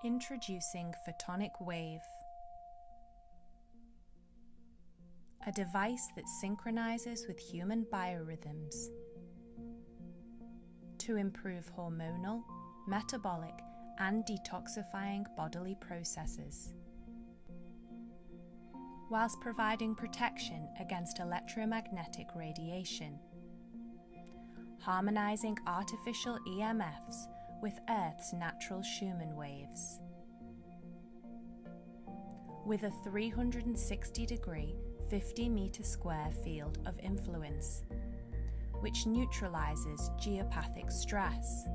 Introducing Photonic Wave, a device that synchronizes with human biorhythms to improve hormonal, metabolic, and detoxifying bodily processes, whilst providing protection against electromagnetic radiation, harmonizing artificial EMFs with Earth's natural Schumann waves. With a 360-degree, 50-meter square field of influence, which neutralizes geopathic stress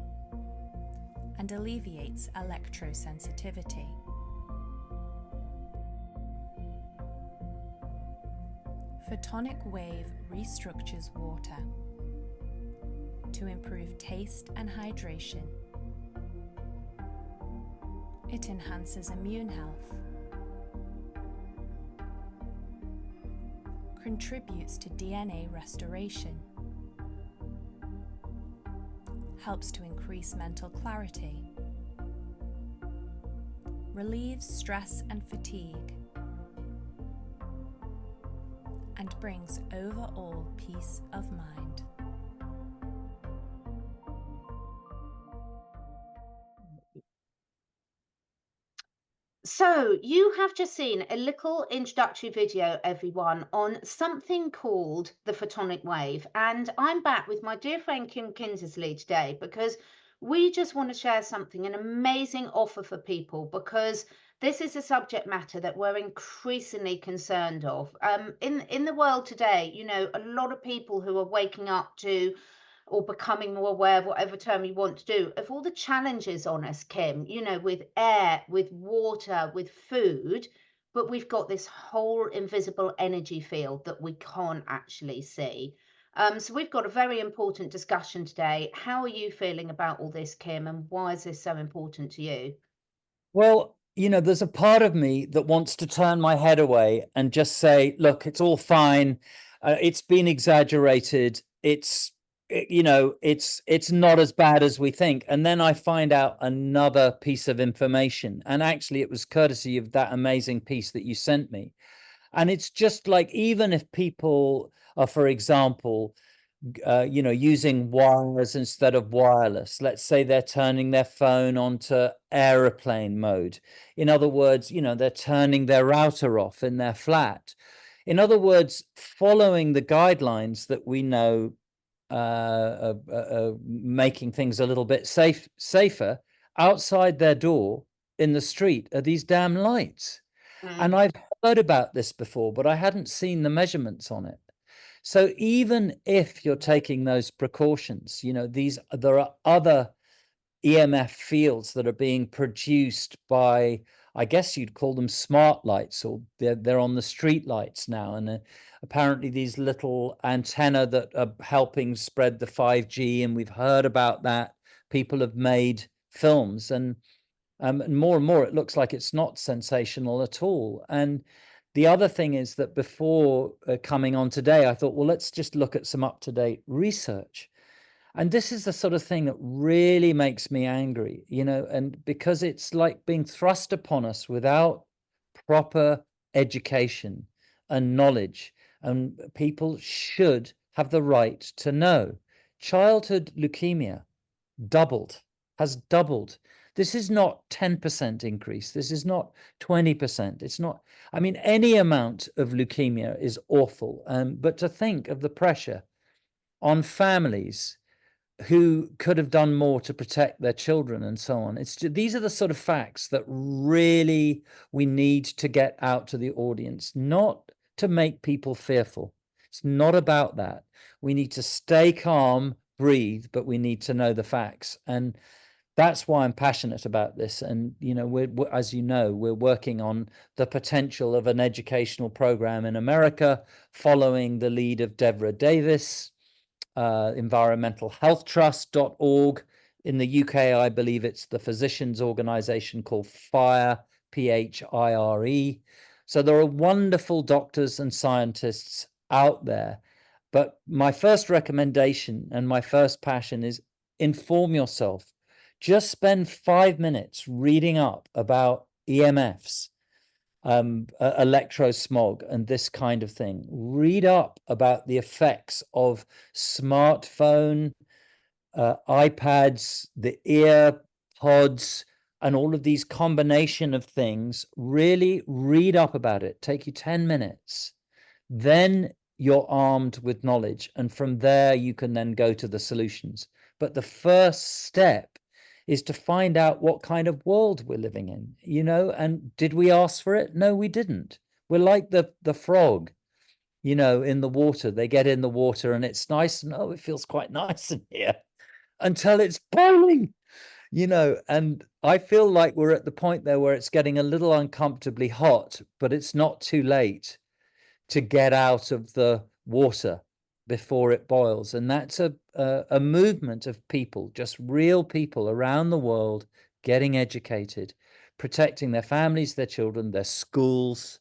and alleviates electrosensitivity. Photonic wave restructures water to improve taste and hydration. It enhances immune health, contributes to DNA restoration, helps to increase mental clarity, relieves stress and fatigue, and brings overall peace of mind. So you have just seen a little introductory video, everyone, on something called the photonic wave. And I'm back with my dear friend Kim Kinsersley today because we just want to share something, an amazing offer for people, because this is a subject matter that we're increasingly concerned of. In the world today, you know, a lot of people who are waking up to or becoming more aware of, whatever term you want to do, of all the challenges on us, Kim, you know, with air, with water, with food, but we've got this whole invisible energy field that we can't actually see. So we've got a very important discussion today. How are you feeling about all this, Kim, and why is this so important to you? Well, you know, there's a part of me that wants to turn my head away and just say, look, it's all fine. It's been exaggerated. It's not as bad as we think. And then I find out another piece of information. And actually, it was courtesy of that amazing piece that you sent me. And it's just like, even if people are, for example, using wires instead of wireless. Let's say they're turning their phone onto airplane mode. In other words, they're turning their router off in their flat. In other words, following the guidelines that we know, making things a little bit safer. Outside their door in the street are these damn lights. And I've heard about this before, but I hadn't seen the measurements on it. So even if you're taking those precautions, there are other EMF fields that are being produced by, I guess you'd call them smart lights, or they're on the street lights now. And apparently these little antenna that are helping spread the 5G, and we've heard about that. People have made films, and more and more it looks like it's not sensational at all. And the other thing is that before coming on today, I thought, well, let's just look at some up-to-date research. And this is the sort of thing that really makes me angry, and because it's like being thrust upon us without proper education and knowledge. And people should have the right to know. Childhood leukemia has doubled. This is not 10% increase. This is not 20%. It's not, I mean, any amount of leukemia is awful. But to think of the pressure on families who could have done more to protect their children and so on. These are the sort of facts that really we need to get out to the audience, not to make people fearful. It's not about that. We need to stay calm, breathe, but we need to know the facts. And that's why I'm passionate about this. And, as you know, we're working on the potential of an educational program in America, following the lead of Deborah Davis, environmentalhealthtrust.org. In the UK, I believe it's the physicians organization called FHIRE, PHIRE. So there are wonderful doctors and scientists out there. But my first recommendation and my first passion is inform yourself. just spend 5 minutes reading up about EMFs, electrosmog and this kind of thing. Read up about the effects of smartphone, iPads, the ear pods, and all of these combination of things. Really read up about it. Take you 10 minutes. Then you're armed with knowledge. And from there, you can then go to the solutions. But the first step is to find out what kind of world we're living in, you know, and did we ask for it? No, we didn't. We're like the frog, you know, in the water. They get in the water and it's nice and oh, it feels quite nice in here until it's boiling, you know. And I feel like we're at the point there where it's getting a little uncomfortably hot, but it's not too late to get out of the water before it boils. And that's a movement of people, just real people around the world, getting educated, protecting their families, their children, their schools,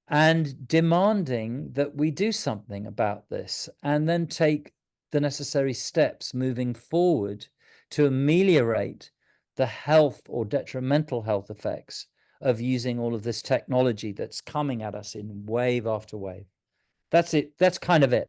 and demanding that we do something about this and then take the necessary steps moving forward to ameliorate the health or detrimental health effects of using all of this technology that's coming at us in wave after wave. That's it. That's kind of it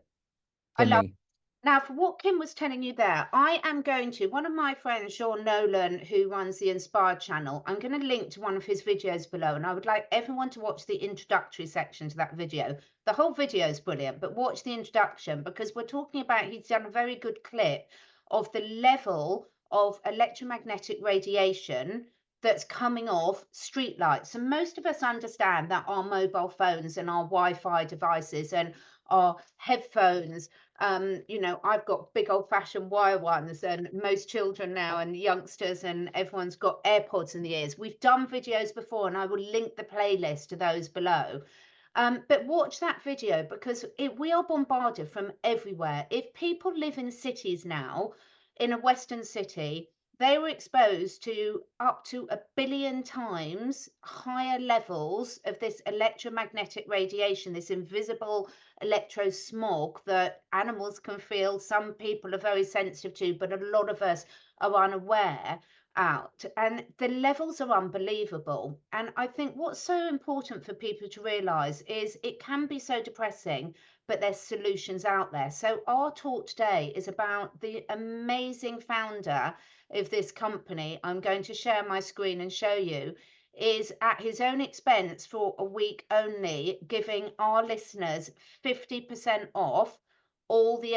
for me. Now, for what Kim was telling you there, I am going to, one of my friends, Sean Nolan, who runs the Inspired channel, I'm going to link to one of his videos below, and I would like everyone to watch the introductory section to that video. The whole video is brilliant, but watch the introduction, because we're talking about, he's done a very good clip of the level of electromagnetic radiation that's coming off streetlights. And most of us understand that our mobile phones and our Wi-Fi devices and our headphones, you know, I've got big old-fashioned wire ones, and most children now and youngsters and everyone's got AirPods in the ears. We've done videos before, and I will link the playlist to those below. But watch that video, because we are bombarded from everywhere. If people live in cities now, in a Western city, they were exposed to up to 1 billion times higher levels of this electromagnetic radiation, this invisible electrosmog that animals can feel. Some people are very sensitive to, but a lot of us are unaware out. And the levels are unbelievable. And I think what's so important for people to realize is it can be so depressing, but there's solutions out there. So our talk today is about the amazing founder of this company. I'm going to share my screen and show you, is at his own expense for a week only, giving our listeners 50% off all the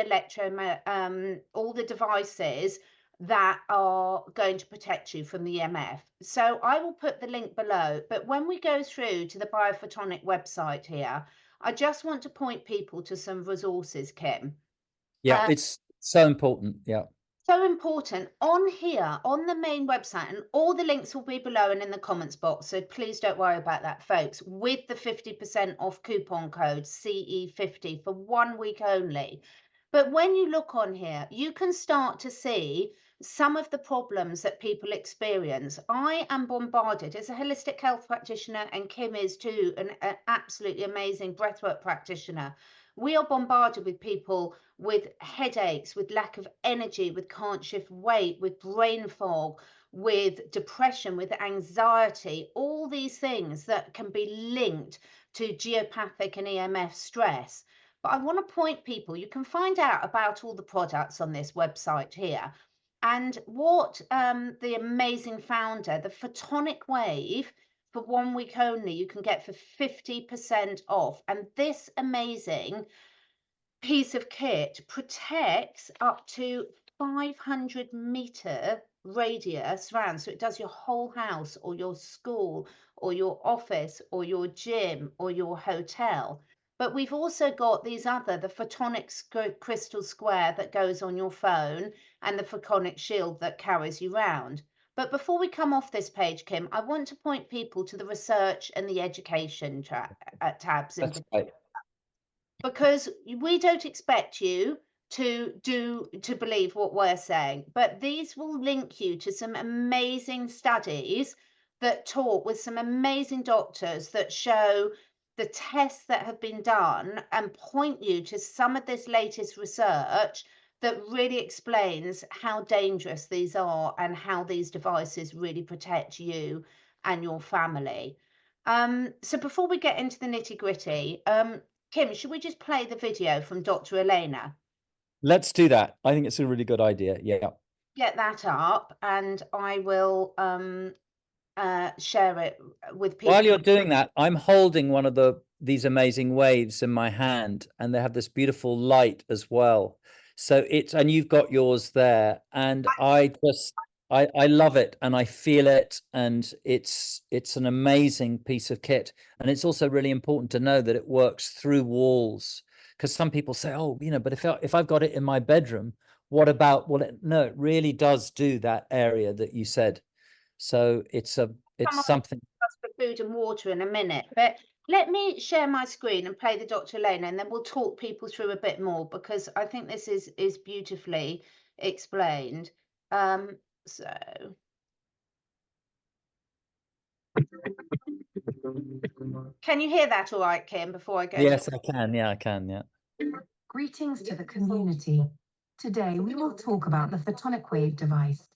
all the devices that are going to protect you from the EMF. So I will put the link below, but when we go through to the Biophotonic website here, I just want to point people to some resources, Kim. Yeah, it's so important. Yeah. So important on here on the main website, and all the links will be below and in the comments box, so please don't worry about that, folks, with the 50% off coupon code CE50 for 1 week only. But when you look on here, you can start to see some of the problems that people experience. I am bombarded as a holistic health practitioner, and Kim is too, an absolutely amazing breathwork practitioner. We are bombarded with people with headaches, with lack of energy, with can't shift weight, with brain fog, with depression, with anxiety, all these things that can be linked to geopathic and EMF stress. But I want to point people, you can find out about all the products on this website here. And what the amazing founder, the Photonic Wave, for 1 week only, you can get for 50% off. And this amazing piece of kit protects up to 500-meter radius round. So it does your whole house or your school or your office or your gym or your hotel. But we've also got these other, the Photonic crystal square that goes on your phone, and the Photonic shield that carries you round. But before we come off this page, Kim, I want to point people to the research and the education tabs. That's right. Because we don't expect you to believe what we're saying, but these will link you to some amazing studies that talk with some amazing doctors that show the tests that have been done and point you to some of this latest research that really explains how dangerous these are and how these devices really protect you and your family. So before we get into the nitty-gritty, Kim, should we just play the video from Dr. Elena? Let's do that. I think it's a really good idea. Yeah. Get that up, and I will share it with people. While you're doing that, I'm holding one of these amazing waves in my hand, and they have this beautiful light as well. So and you've got yours there, and I love it, and I feel it, and it's an amazing piece of kit. And it's also really important to know that it works through walls, because some people say, oh, but if I've got it in my bedroom, what about, no, it really does do that area that you said. So it's something. For food and water in a minute, but let me share my screen and play the Dr. Elena, and then we'll talk people through a bit more, because I think this is beautifully explained. So can you hear that all right, Kim, before I go? Yes, I can. Yeah, I can. Yeah. Greetings to the community. Today we will talk about the photonic wave device.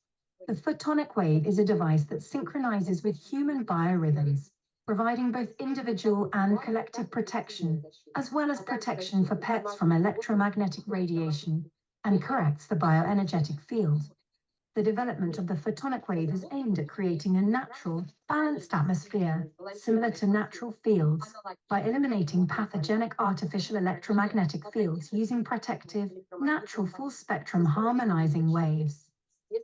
The photonic wave is a device that synchronizes with human biorhythms, providing both individual and collective protection, as well as protection for pets from electromagnetic radiation, and corrects the bioenergetic field. The development of the photonic wave is aimed at creating a natural, balanced atmosphere, similar to natural fields, by eliminating pathogenic artificial electromagnetic fields using protective, natural full-spectrum harmonizing waves.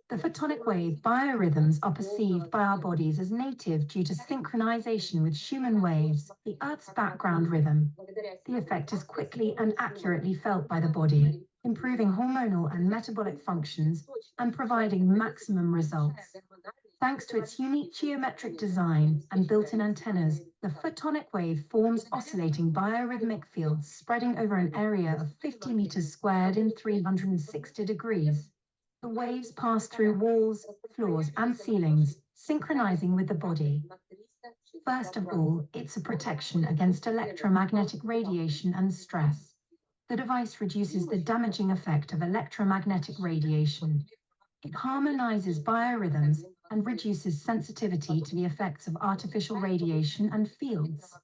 The photonic wave biorhythms are perceived by our bodies as native due to synchronization with human waves, the Earth's background rhythm. The effect is quickly and accurately felt by the body, improving hormonal and metabolic functions and providing maximum results. Thanks to its unique geometric design and built-in antennas, the photonic wave forms oscillating biorhythmic fields spreading over an area of 50 meters squared in 360 degrees. The waves pass through walls, floors, and ceilings, synchronizing with the body. First of all, it's a protection against electromagnetic radiation and stress. The device reduces the damaging effect of electromagnetic radiation. It harmonizes biorhythms and reduces sensitivity to the effects of artificial radiation and fields.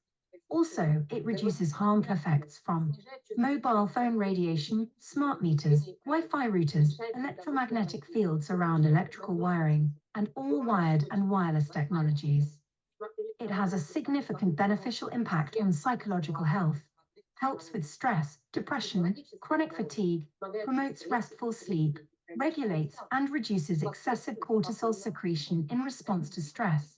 Also, it reduces harmful effects from mobile phone radiation, smart meters, Wi-Fi routers, electromagnetic fields around electrical wiring, and all wired and wireless technologies. It has a significant beneficial impact on psychological health, helps with stress, depression, chronic fatigue, promotes restful sleep, regulates and reduces excessive cortisol secretion in response to stress.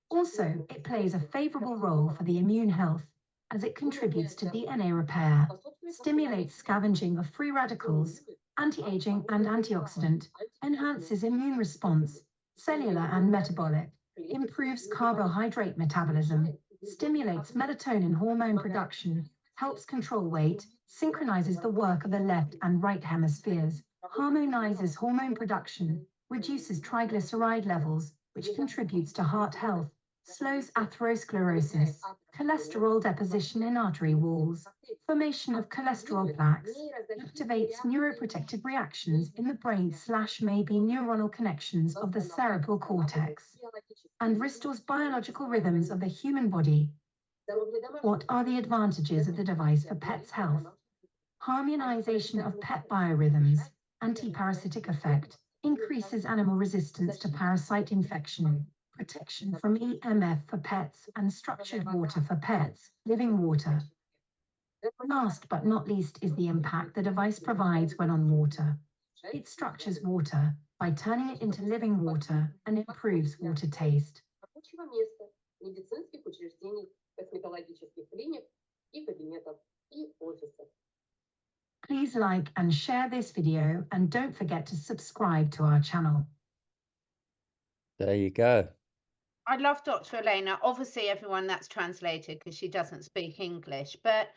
Also, it plays a favorable role for the immune health, as it contributes to DNA repair, stimulates scavenging of free radicals, anti-aging and antioxidant, enhances immune response, cellular and metabolic, improves carbohydrate metabolism, stimulates melatonin hormone production, helps control weight, synchronizes the work of the left and right hemispheres, harmonizes hormone production, reduces triglyceride levels, which contributes to heart health, slows atherosclerosis, cholesterol deposition in artery walls, formation of cholesterol plaques, activates neuroprotective reactions in the brain/maybe neuronal connections of the cerebral cortex, and restores biological rhythms of the human body. What are the advantages of the device for pets' health? Harmonization of pet biorhythms, anti-parasitic effect, increases animal resistance to parasite infection, protection from EMF for pets and structured water for pets, living water. Last but not least is the impact the device provides when on water. It structures water by turning it into living water and improves water taste. Please like and share this video, and don't forget to subscribe to our channel. There you go. I love Dr. Elena. Obviously, everyone, that's translated because she doesn't speak English. But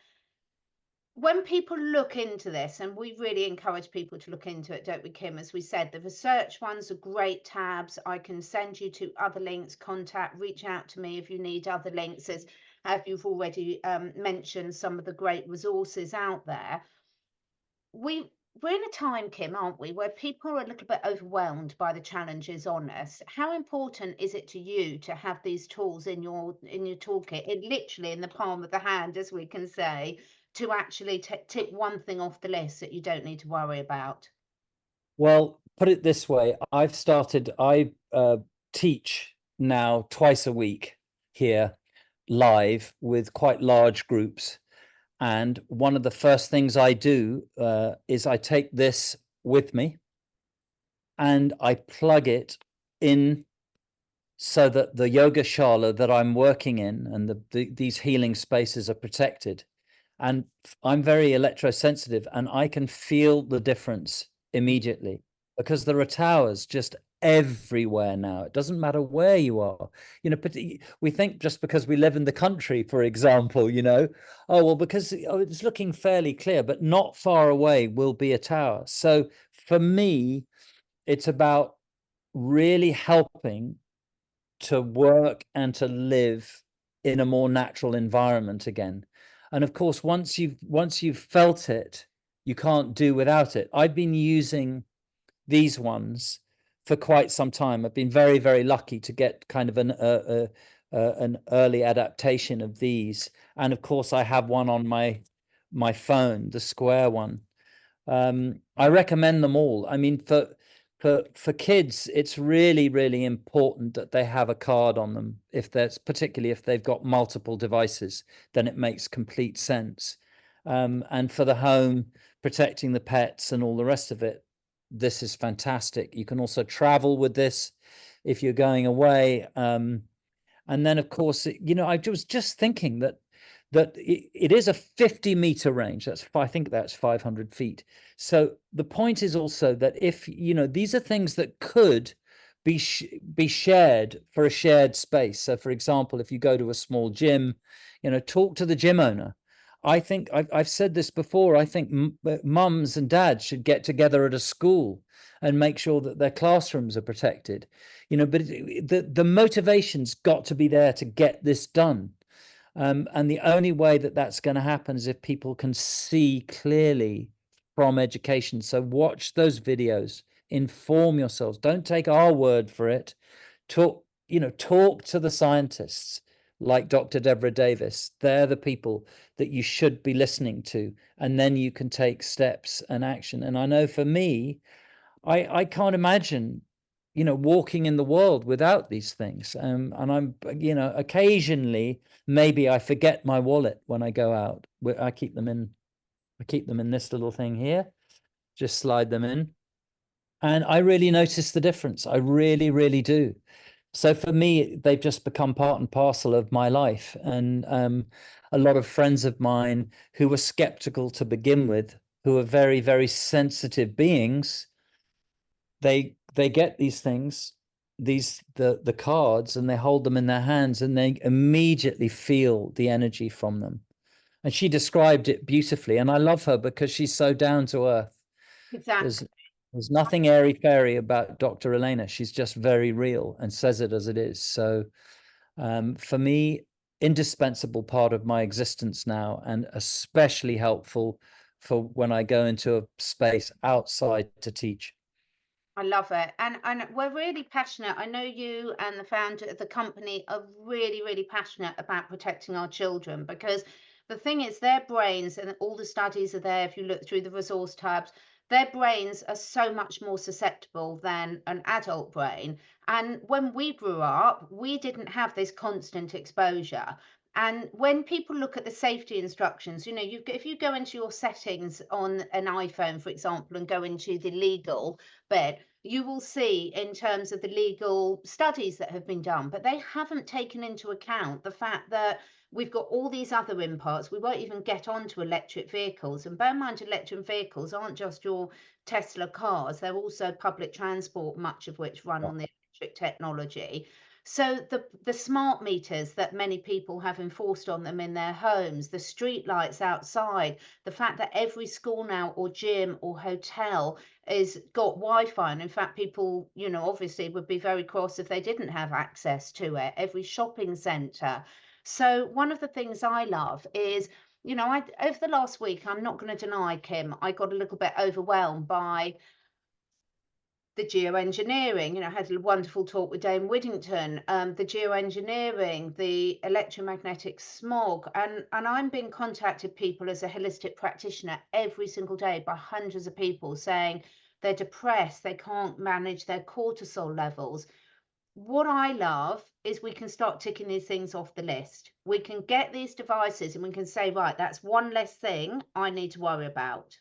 when people look into this, and we really encourage people to look into it, don't we, Kim? As we said, the research ones are great tabs. I can send you to other links, contact, reach out to me if you need other links, as you've already mentioned some of the great resources out there. We we're in a time, Kim, aren't we, where people are a little bit overwhelmed by the challenges on us. How important is it to you to have these tools in your toolkit, literally in the palm of the hand, as we can say, to actually tick one thing off the list that you don't need to worry about? Well, put it this way, I teach now twice a week here live with quite large groups. And one of the first things I do is I take this with me and I plug it in so that the yoga shala that I'm working in and these healing spaces are protected. And I'm very electrosensitive and I can feel the difference immediately because there are towers just everywhere now. It doesn't matter where you are. But we think just because we live in the country, for example, oh, well, because it's looking fairly clear, but not far away will be a tower. So for me, it's about really helping to work and to live in a more natural environment again. And of course, once you've felt it, you can't do without it. I've been using these ones for quite some time. I've been very, very lucky to get kind of an early adaptation of these. And of course, I have one on my phone, the square one. I recommend them all. I mean, for kids, it's really, really important that they have a card on them. Particularly if they've got multiple devices, then it makes complete sense. And for the home, protecting the pets and all the rest of it, this is fantastic. You can also travel with this if you're going away. And then, of course, I was just thinking that it is a 50-meter range. I think that's 500 feet. So the point is also that if, these are things that could be shared for a shared space. So, for example, if you go to a small gym, talk to the gym owner. I think I've said this before. I think mums and dads should get together at a school and make sure that their classrooms are protected. But the motivation's got to be there to get this done. And the only way that that's going to happen is if people can see clearly from education. So watch those videos, inform yourselves. Don't take our word for it. Talk to the scientists like Dr. Deborah Davis. They're the people that you should be listening to, and then you can take steps and action. And I know for me, I can't imagine walking in the world without these things. And I'm, occasionally maybe I forget my wallet when I go out. I keep them in this little thing here. Just slide them in. And I really notice the difference. I really, really do. So for me, they've just become part and parcel of my life. And a lot of friends of mine who were skeptical to begin with, who are very, very sensitive beings, they get these things, the cards, and they hold them in their hands and they immediately feel the energy from them. And she described it beautifully. And I love her because she's so down to earth. Exactly. There's nothing airy-fairy about Dr. Elena. She's just very real and says it as it is. So for me, indispensable part of my existence now, and especially helpful for when I go into a space outside to teach. I love it. And we're really passionate. I know you and the founder of the company are really, really passionate about protecting our children, because the thing is, their brains, and all the studies are there if you look through the resource tabs, their brains are so much more susceptible than an adult brain. And when we grew up, we didn't have this constant exposure. And when people look at the safety instructions, if you go into your settings on an iPhone, for example, and go into the legal bit, you will see in terms of the legal studies that have been done, but they haven't taken into account the fact that we've got all these other imparts. We won't even get onto electric vehicles. And bear in mind, electric vehicles aren't just your Tesla cars, they're also public transport, much of which run on the electric technology. So the smart meters that many people have enforced on them in their homes, the street lights outside, the fact that every school now or gym or hotel is got Wi-Fi. And in fact, people, obviously would be very cross if they didn't have access to it. Every shopping centre. So one of the things I love is, you know, over the last week, I'm not going to deny, Kim, I got a little bit overwhelmed by the geoengineering. You know, I had a wonderful talk with Dame Whittington, the geoengineering, the electromagnetic smog, and I'm being contacted, people, as a holistic practitioner every single day by hundreds of people saying they're depressed, they can't manage their cortisol levels. What I love is we can start ticking these things off the list. We can get these devices and we can say, right, that's one less thing I need to worry about.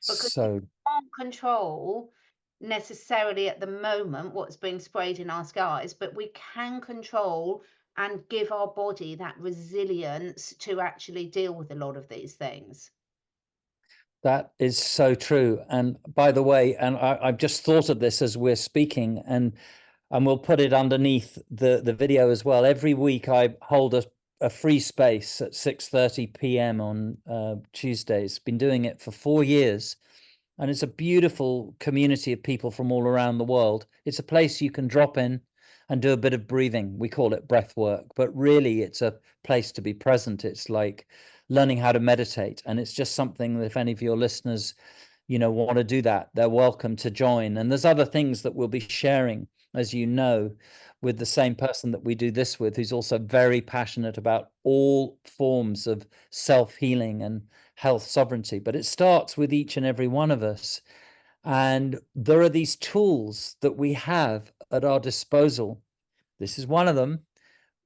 Because we So can't control necessarily at the moment what's being sprayed in our skies, but we can control and give our body that resilience to actually deal with a lot of these things. that is so true. And by the way, and I've just thought of this as we're speaking, and we'll put it underneath the video as well. Every week I hold a free space at 6:30 p.m. on Tuesdays. Been doing it for 4 years. And it's a beautiful community of people from all around the world. It's a place you can drop in and do a bit of breathing. We call it breath work, but really it's a place to be present. It's like learning how to meditate. And it's just something that if any of your listeners, you know, want to do that, they're welcome to join. And there's other things that we'll be sharing, as you know, with the same person that we do this with, who's also very passionate about all forms of self-healing and health sovereignty. But it starts with each and every one of us. And there are these tools that we have at our disposal. This is one of them.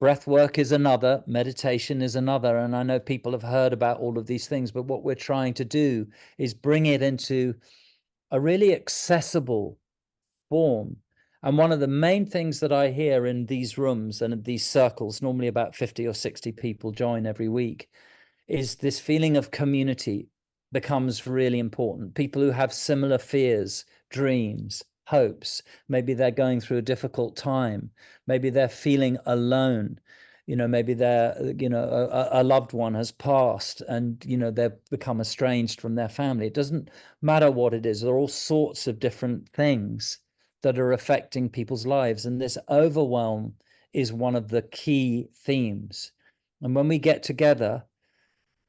Breath work is another, meditation is another. And I know people have heard about all of these things, but what we're trying to do is bring it into a really accessible form. And one of the main things that I hear in these rooms and in these circles, normally about 50 or 60 people join every week, is this feeling of community becomes really important. People who have similar fears, dreams, hopes, maybe they're going through a difficult time, maybe they're feeling alone, you know, maybe they're, you know, a loved one has passed and, you know, they've become estranged from their family. It doesn't matter what it is. There are all sorts of different things that are affecting people's lives. And this overwhelm is one of the key themes. And when we get together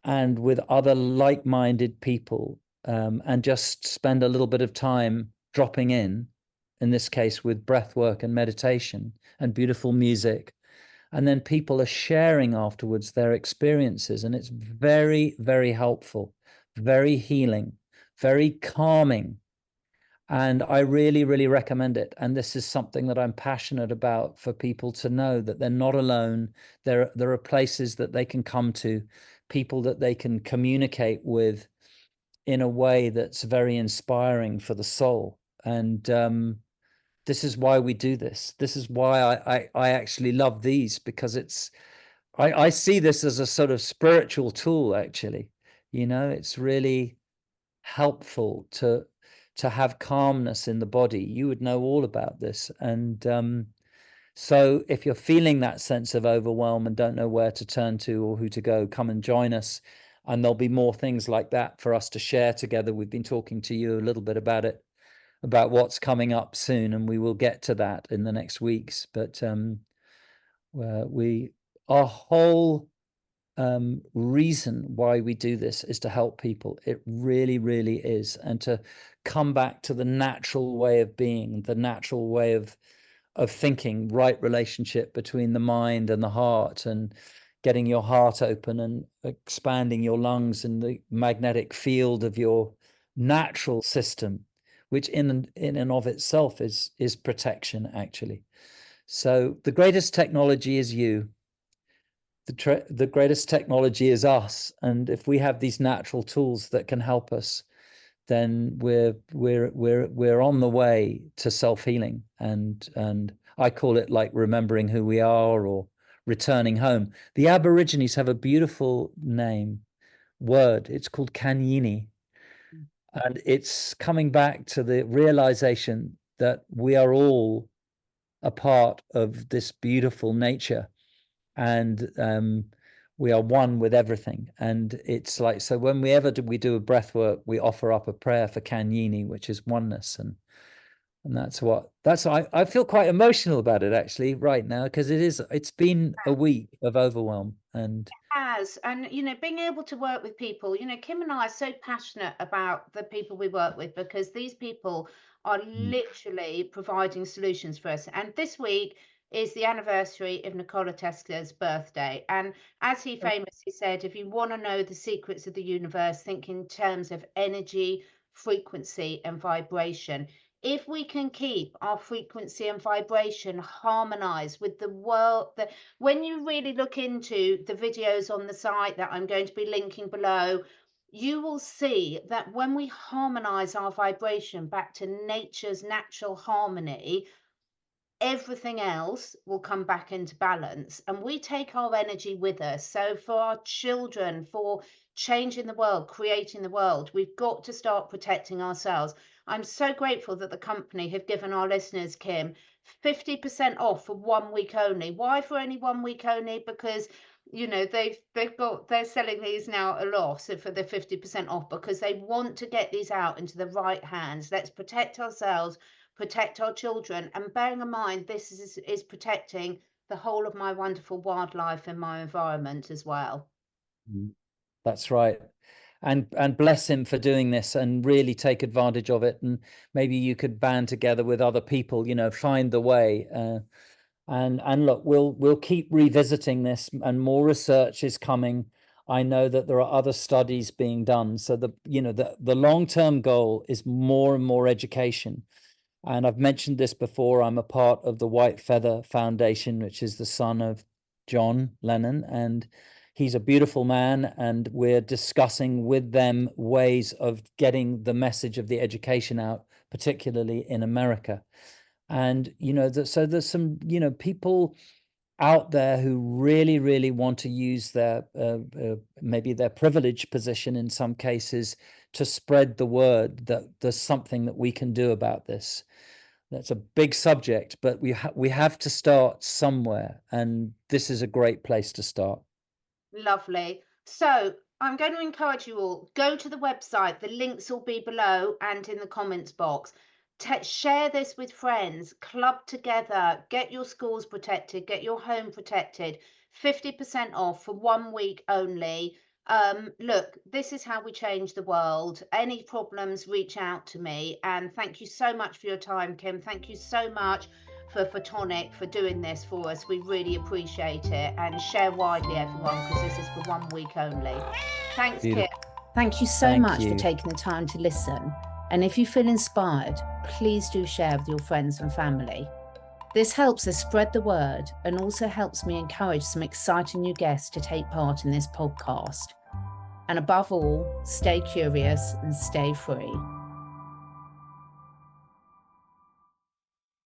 and with other like-minded people and just spend a little bit of time dropping in this case with breath work and meditation and beautiful music, and then people are sharing afterwards their experiences, and it's very, very helpful, very healing, very calming. And I really, really recommend it. And this is something that I'm passionate about, for people to know that they're not alone. There are places that they can come to, people that they can communicate with in a way that's very inspiring for the soul. And this is why we do this. This is why I actually love these, because I see this as a sort of spiritual tool, actually. You know, it's really helpful to have calmness in the body. You would know all about this. And so if you're feeling that sense of overwhelm and don't know where to turn to or who to go, come and join us. And there'll be more things like that for us to share together. We've been talking to you a little bit about it, about what's coming up soon, and we will get to that in the next weeks. But our whole reason why we do this is to help people. It really, really is. And to come back to the natural way of being, the natural way of thinking, right relationship between the mind and the heart, and getting your heart open and expanding your lungs and the magnetic field of your natural system, which in and of itself is protection, actually. So the greatest technology is you. The greatest technology is us. And if we have these natural tools that can help us, then we're on the way to self-healing. And I call it like remembering who we are, or returning home. The Aborigines have a beautiful word. It's called CnE&x. And it's coming back to the realization that we are all a part of this beautiful nature. And we are one with everything. And it's like, so when we do a breath work, we offer up a prayer for CnE&x, which is oneness. And I feel quite emotional about it actually right now, because it's been a week of overwhelm. And And being able to work with people, Kim and I are so passionate about the people we work with, because these people are literally providing solutions for us. And this week is the anniversary of Nikola Tesla's birthday, and as he famously said, if you want to know the secrets of the universe, think in terms of energy, frequency and vibration. If we can keep our frequency and vibration harmonized with the world, when you really look into the videos on the site that I'm going to be linking below, you will see that when we harmonize our vibration back to nature's natural harmony, everything else will come back into balance, and we take our energy with us. So for our children, for changing the world, creating the world, we've got to start protecting ourselves. I'm so grateful that the company have given our listeners, Kim, 50% off for 1 week only. Why for only 1 week only? Because they're selling these now at a loss for the 50% off, because they want to get these out into the right hands. Let's protect ourselves, protect our children, and bearing in mind this is protecting the whole of my wonderful wildlife and my environment as well. That's right. And bless him for doing this, and really take advantage of it. And maybe you could band together with other people, find the way. And look, we'll keep revisiting this, and more research is coming. I know that there are other studies being done. So the long-term goal is more and more education. And I've mentioned this before. I'm a part of the White Feather Foundation, which is the son of John Lennon, and he's a beautiful man. And we're discussing with them ways of getting the message of the education out, particularly in America. And so there's some people out there who really, really want to use their maybe their privileged position in some cases to spread the word that there's something that we can do about this. That's a big subject, but we have to start somewhere, and this is a great place to start. Lovely. So I'm going to encourage you all, go to the website. The links will be below and in the comments box. Share this with friends, club together, get your schools protected, get your home protected. 50% off for 1 week only. Look, this is how we change the world. Any problems, reach out to me. And thank you so much for your time, Kim. Thank you so much for Photonic for doing this for us. We really appreciate it. And share widely, everyone, because this is for 1 week only. Thanks, Kim. Thank you so much for taking the time to listen. And if you feel inspired, please do share with your friends and family. This helps us spread the word, and also helps me encourage some exciting new guests to take part in this podcast. And above all, stay curious and stay free.